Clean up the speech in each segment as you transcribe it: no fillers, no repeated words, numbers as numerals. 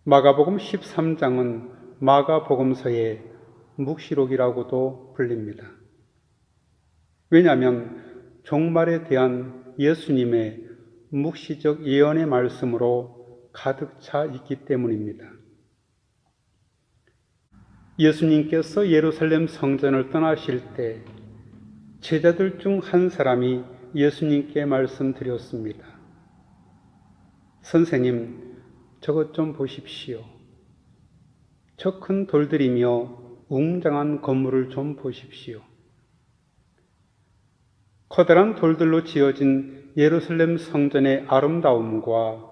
마가복음 13장은 마가복음서의 묵시록이라고도 불립니다. 왜냐하면 종말에 대한 예수님의 묵시적 예언의 말씀으로 가득 차 있기 때문입니다. 예수님께서 예루살렘 성전을 떠나실 때 제자들 중 한 사람이 예수님께 말씀드렸습니다. 선생님, 저것 좀 보십시오. 저 큰 돌들이며 웅장한 건물을 좀 보십시오. 커다란 돌들로 지어진 예루살렘 성전의 아름다움과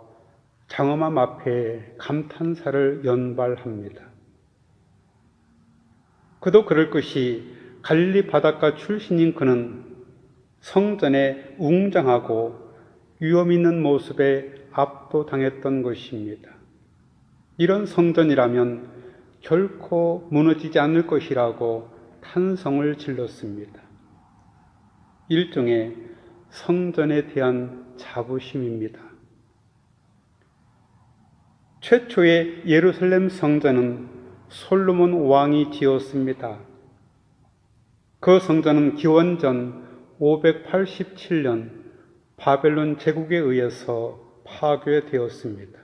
장엄함 앞에 감탄사를 연발합니다. 그도 그럴 것이 갈릴리 바닷가 출신인 그는 성전의 웅장하고 위험 있는 모습에 압도당했던 것입니다. 이런 성전이라면 결코 무너지지 않을 것이라고 탄성을 질렀습니다. 일종의 성전에 대한 자부심입니다. 최초의 예루살렘 성전은 솔로몬 왕이 지었습니다. 그 성전은 기원전 587년 바벨론 제국에 의해서 파괴되었습니다.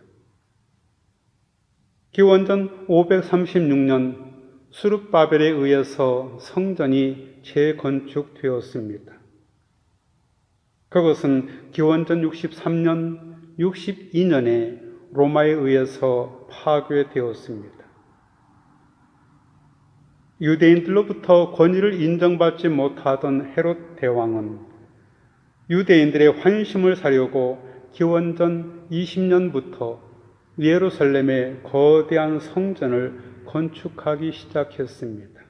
기원전 536년 수룹바벨에 의해서 성전이 재건축되었습니다. 그것은 기원전 63년, 62년에 로마에 의해서 파괴되었습니다. 유대인들로부터 권위를 인정받지 못하던 헤롯 대왕은 유대인들의 환심을 사려고 기원전 20년부터 예루살렘에 거대한 성전을 건축하기 시작했습니다.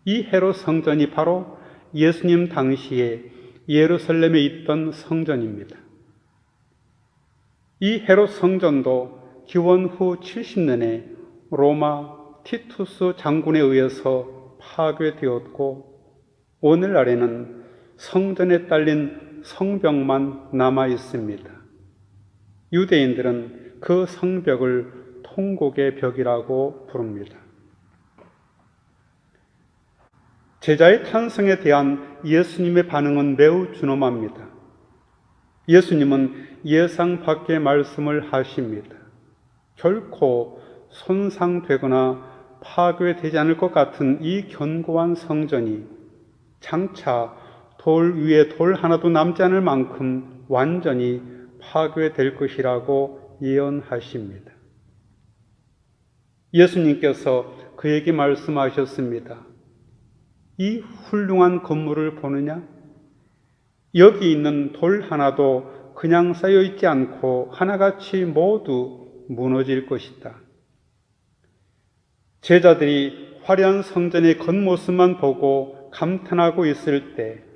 이 헤롯 성전이 바로 예수님 당시에 예루살렘에 있던 성전입니다. 이 헤롯 성전도 기원 후 70년에 로마 티투스 장군에 의해서 파괴되었고 오늘날에는 성전에 딸린 성벽만 남아 있습니다. 유대인들은 그 성벽을 통곡의 벽이라고 부릅니다. 제자의 탄성에 대한 예수님의 반응은 매우 준엄합니다. 예수님은 예상 밖의 말씀을 하십니다. 결코 손상되거나 파괴되지 않을 것 같은 이 견고한 성전이 장차 돌 위에 돌 하나도 남지 않을 만큼 완전히 파괴될 것이라고 예언하십니다. 예수님께서 그에게 말씀하셨습니다. 이 훌륭한 건물을 보느냐? 여기 있는 돌 하나도 그냥 쌓여 있지 않고 하나같이 모두 무너질 것이다. 제자들이 화려한 성전의 겉모습만 보고 감탄하고 있을 때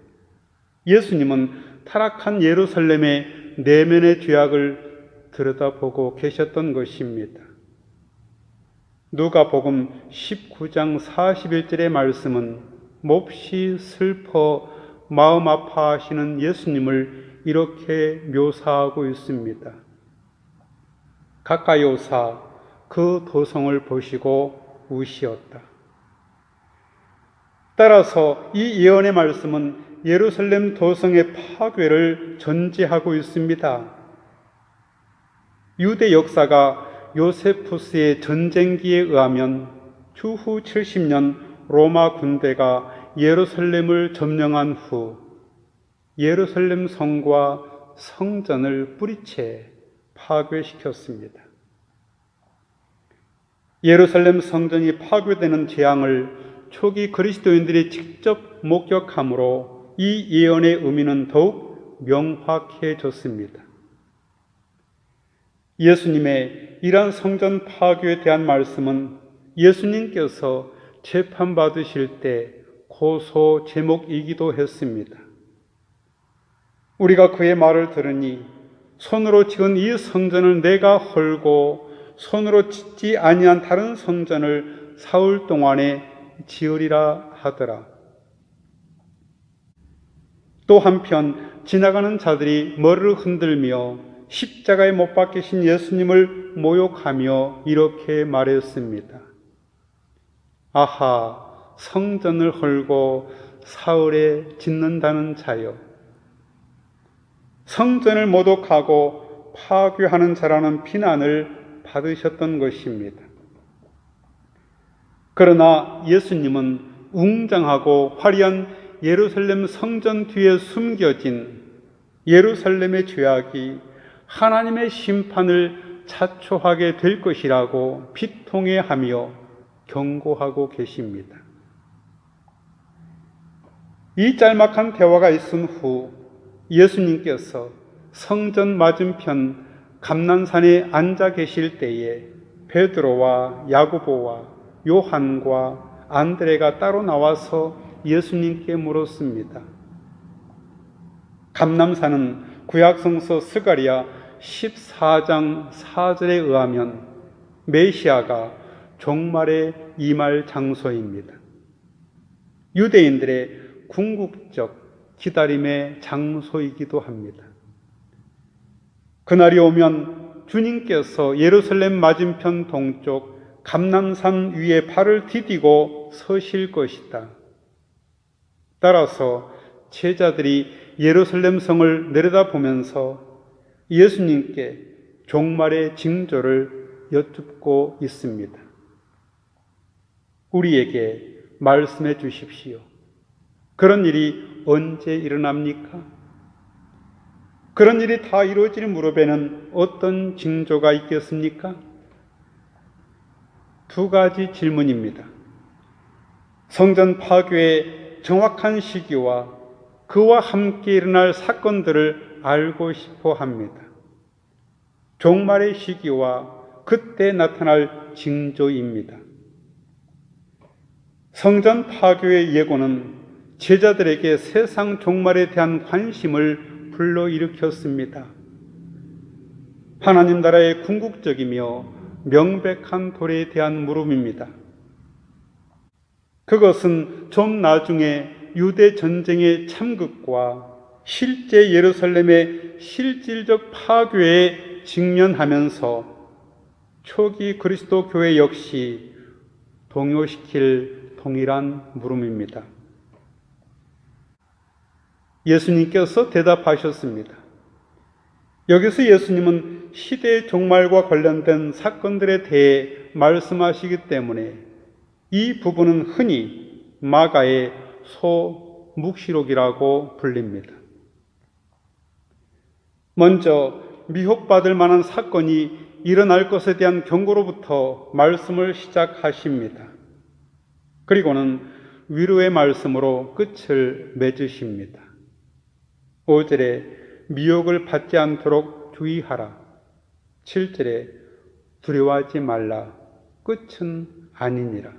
예수님은 타락한 예루살렘의 내면의 죄악을 들여다보고 계셨던 것입니다. 누가복음 19장 41절의 말씀은 몹시 슬퍼 마음 아파하시는 예수님을 이렇게 묘사하고 있습니다. 가까이 오사 그 도성을 보시고 우시었다. 따라서 이 예언의 말씀은 예루살렘 도성의 파괴를 전제하고 있습니다. 유대 역사가 요세푸스의 전쟁기에 의하면 주후 70년 로마 군대가 예루살렘을 점령한 후 예루살렘 성과 성전을 뿌리채 파괴시켰습니다. 예루살렘 성전이 파괴되는 재앙을 초기 그리스도인들이 직접 목격함으로 이 예언의 의미는 더욱 명확해졌습니다. 예수님의 이러한 성전 파괴에 대한 말씀은 예수님께서 재판받으실 때 고소 제목이기도 했습니다. 우리가 그의 말을 들으니 손으로 지은 이 성전을 내가 헐고 손으로 짓지 아니한 다른 성전을 사흘 동안에 지으리라 하더라. 또 한편 지나가는 자들이 머리를 흔들며 십자가에 못 박히신 예수님을 모욕하며 이렇게 말했습니다. 아하, 성전을 헐고 사흘에 짓는다는 자여, 성전을 모독하고 파괴하는 자라는 비난을 받으셨던 것입니다. 그러나 예수님은 웅장하고 화려한 예루살렘 성전 뒤에 숨겨진 예루살렘의 죄악이 하나님의 심판을 자초하게 될 것이라고 비통해하며 경고하고 계십니다. 이 짤막한 대화가 있은 후 예수님께서 성전 맞은편 감난산에 앉아 계실 때에 베드로와 야고보와 요한과 안드레가 따로 나와서 예수님께 물었습니다. 감난산은 구약성서 스가랴 14장 4절에 의하면 메시아가 종말에 임할 장소입니다. 유대인들의 궁극적 기다림의 장소이기도 합니다. 그날이 오면 주님께서 예루살렘 맞은편 동쪽 감난산 위에 발을 디디고 서실 것이다. 따라서 제자들이 예루살렘 성을 내려다보면서 예수님께 종말의 징조를 여쭙고 있습니다. 우리에게 말씀해 주십시오. 그런 일이 언제 일어납니까? 그런 일이 다 이루어질 무렵에는 어떤 징조가 있겠습니까? 두 가지 질문입니다. 성전 파괴의 정확한 시기와 그와 함께 일어날 사건들을 알고 싶어 합니다. 종말의 시기와 그때 나타날 징조입니다. 성전 파괴의 예고는 제자들에게 세상 종말에 대한 관심을 불러일으켰습니다. 하나님 나라의 궁극적이며 명백한 도래에 대한 물음입니다. 그것은 좀 나중에 유대 전쟁의 참극과 실제 예루살렘의 실질적 파괴에 직면하면서 초기 그리스도 교회 역시 동요시킬 동일한 물음입니다. 예수님께서 대답하셨습니다. 여기서 예수님은 시대의 종말과 관련된 사건들에 대해 말씀하시기 때문에 이 부분은 흔히 마가의 소묵시록이라고 불립니다. 먼저 미혹받을 만한 사건이 일어날 것에 대한 경고로부터 말씀을 시작하십니다. 그리고는 위로의 말씀으로 끝을 맺으십니다. 5절에 미혹을 받지 않도록 주의하라. 7절에 두려워하지 말라. 끝은 아니니라.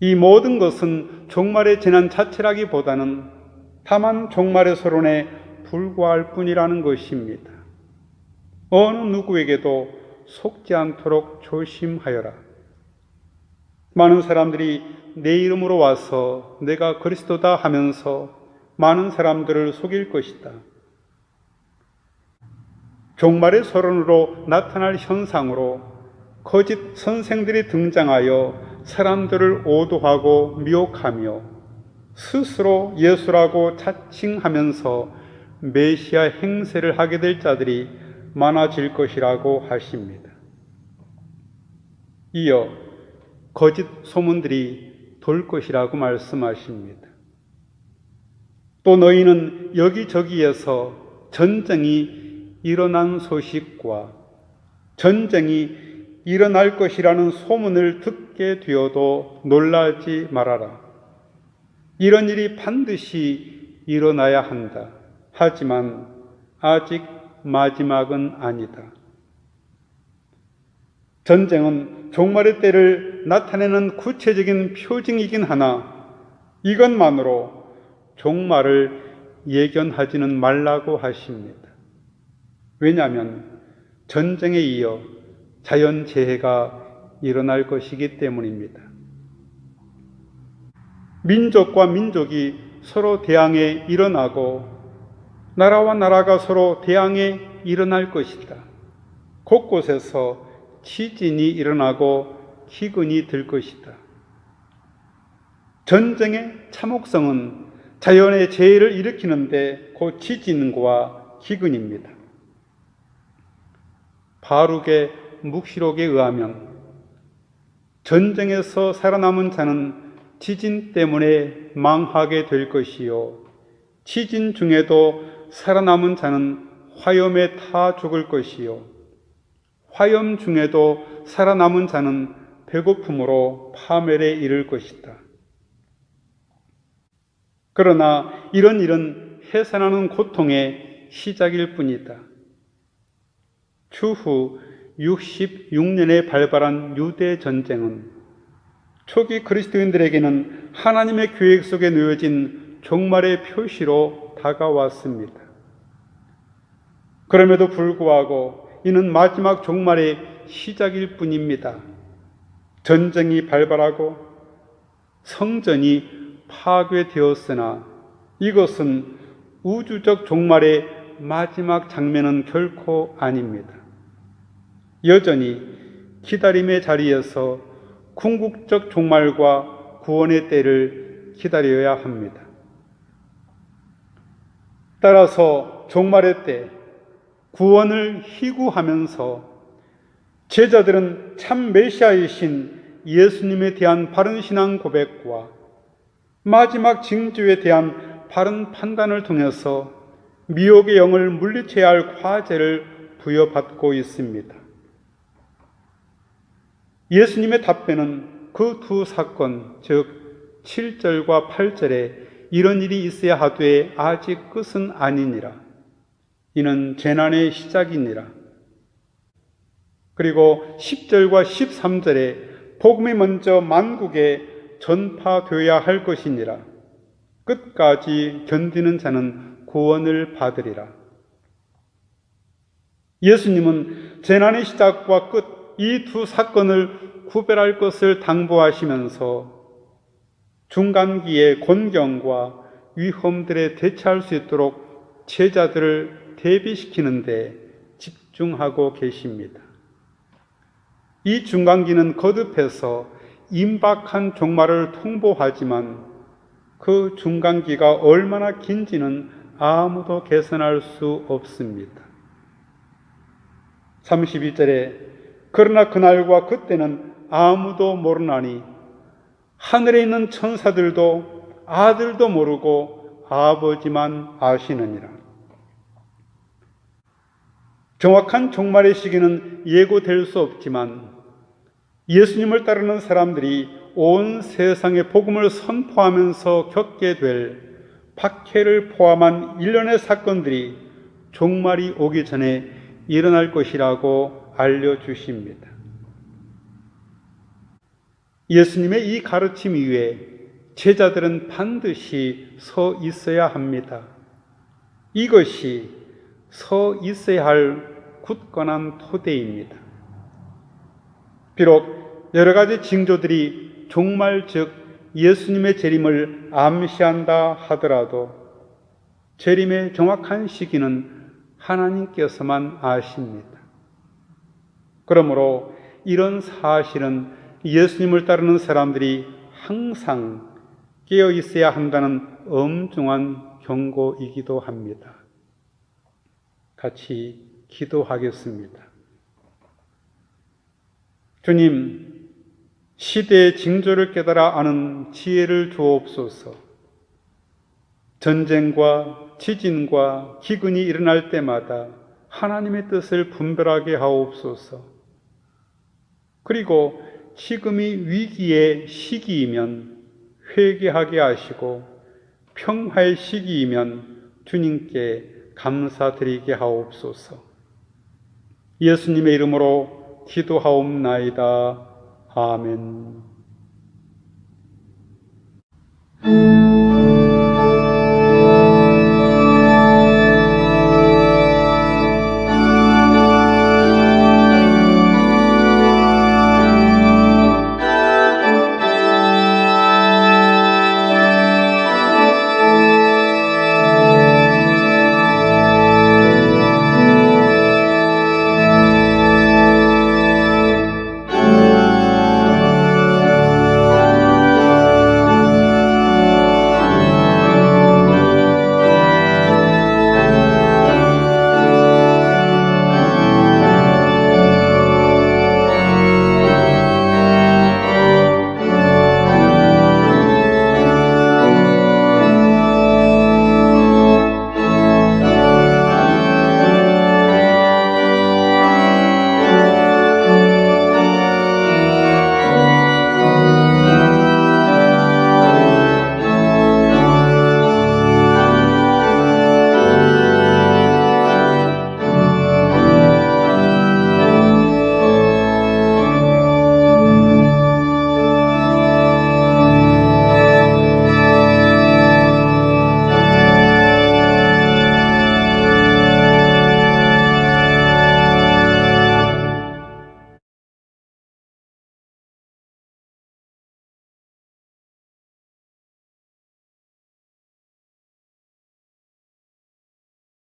이 모든 것은 종말의 재난 자체라기보다는 다만 종말의 서론에 불과할 뿐이라는 것입니다. 어느 누구에게도 속지 않도록 조심하여라. 많은 사람들이 내 이름으로 와서 내가 그리스도다 하면서 많은 사람들을 속일 것이다. 종말의 서론으로 나타날 현상으로 거짓 선생들이 등장하여 사람들을 오도하고 미혹하며 스스로 예수라고 자칭하면서 메시아 행세를 하게 될 자들이 많아질 것이라고 하십니다. 이어 거짓 소문들이 돌 것이라고 말씀하십니다. 또 너희는 여기저기에서 전쟁이 일어난 소식과 전쟁이 일어날 것이라는 소문을 듣게 되어도 놀라지 말아라. 이런 일이 반드시 일어나야 한다. 하지만 아직 마지막은 아니다. 전쟁은 종말의 때를 나타내는 구체적인 표징이긴 하나 이것만으로 종말을 예견하지는 말라고 하십니다. 왜냐하면 전쟁에 이어 자연재해가 일어날 것이기 때문입니다. 민족과 민족이 서로 대항해 일어나고 나라와 나라가 서로 대항해 일어날 것이다. 곳곳에서 지진이 일어나고 기근이 들 것이다. 전쟁의 참혹성은 자연의 재해를 일으키는데 곧 지진과 기근입니다. 바룩의 묵시록에 의하면 전쟁에서 살아남은 자는 지진 때문에 망하게 될 것이요, 지진 중에도 살아남은 자는 화염에 타 죽을 것이요, 화염 중에도 살아남은 자는 배고픔으로 파멸에 이를 것이다. 그러나 이런 일은 해산하는 고통의 시작일 뿐이다. 추후 66년에 발발한 유대 전쟁은 초기 그리스도인들에게는 하나님의 계획 속에 놓여진 종말의 표시로 다가왔습니다. 그럼에도 불구하고 이는 마지막 종말의 시작일 뿐입니다. 전쟁이 발발하고 성전이 파괴되었으나 이것은 우주적 종말의 마지막 장면은 결코 아닙니다. 여전히 기다림의 자리에서 궁극적 종말과 구원의 때를 기다려야 합니다. 따라서 종말의 때 구원을 희구하면서 제자들은 참 메시아이신 예수님에 대한 바른 신앙 고백과 마지막 징조에 대한 바른 판단을 통해서 미혹의 영을 물리쳐야 할 과제를 부여받고 있습니다. 예수님의 답변은 그 두 사건, 즉 7절과 8절에 이런 일이 있어야 하되 아직 끝은 아니니라. 이는 재난의 시작이니라. 그리고 10절과 13절에 복음이 먼저 만국에 전파되어야 할 것이니라. 끝까지 견디는 자는 구원을 받으리라. 예수님은 재난의 시작과 끝, 이 두 사건을 구별할 것을 당부하시면서 중간기의 곤경과 위험들에 대처할 수 있도록 제자들을 대비시키는 데 집중하고 계십니다. 이 중간기는 거듭해서 임박한 종말을 통보하지만 그 중간기가 얼마나 긴지는 아무도 계산할 수 없습니다. 32절에 그러나 그날과 그때는 아무도 모르나니 하늘에 있는 천사들도 아들도 모르고 아버지만 아시느니라. 정확한 종말의 시기는 예고될 수 없지만 예수님을 따르는 사람들이 온 세상에 복음을 선포하면서 겪게 될 박해를 포함한 일련의 사건들이 종말이 오기 전에 일어날 것이라고 알려주십니다. 예수님의 이 가르침 위에 제자들은 반드시 서 있어야 합니다. 이것이 서 있어야 할 굳건한 토대입니다. 비록 여러 가지 징조들이 종말 즉 예수님의 재림을 암시한다 하더라도 재림의 정확한 시기는 하나님께서만 아십니다. 그러므로 이런 사실은 예수님을 따르는 사람들이 항상 깨어 있어야 한다는 엄중한 경고이기도 합니다. 같이 기도하겠습니다. 주님, 시대의 징조를 깨달아 아는 지혜를 주옵소서. 전쟁과 지진과 기근이 일어날 때마다 하나님의 뜻을 분별하게 하옵소서. 그리고 지금이 위기의 시기이면 회개하게 하시고 평화의 시기이면 주님께 감사드리게 하옵소서. 예수님의 이름으로 기도하옵나이다. 아멘.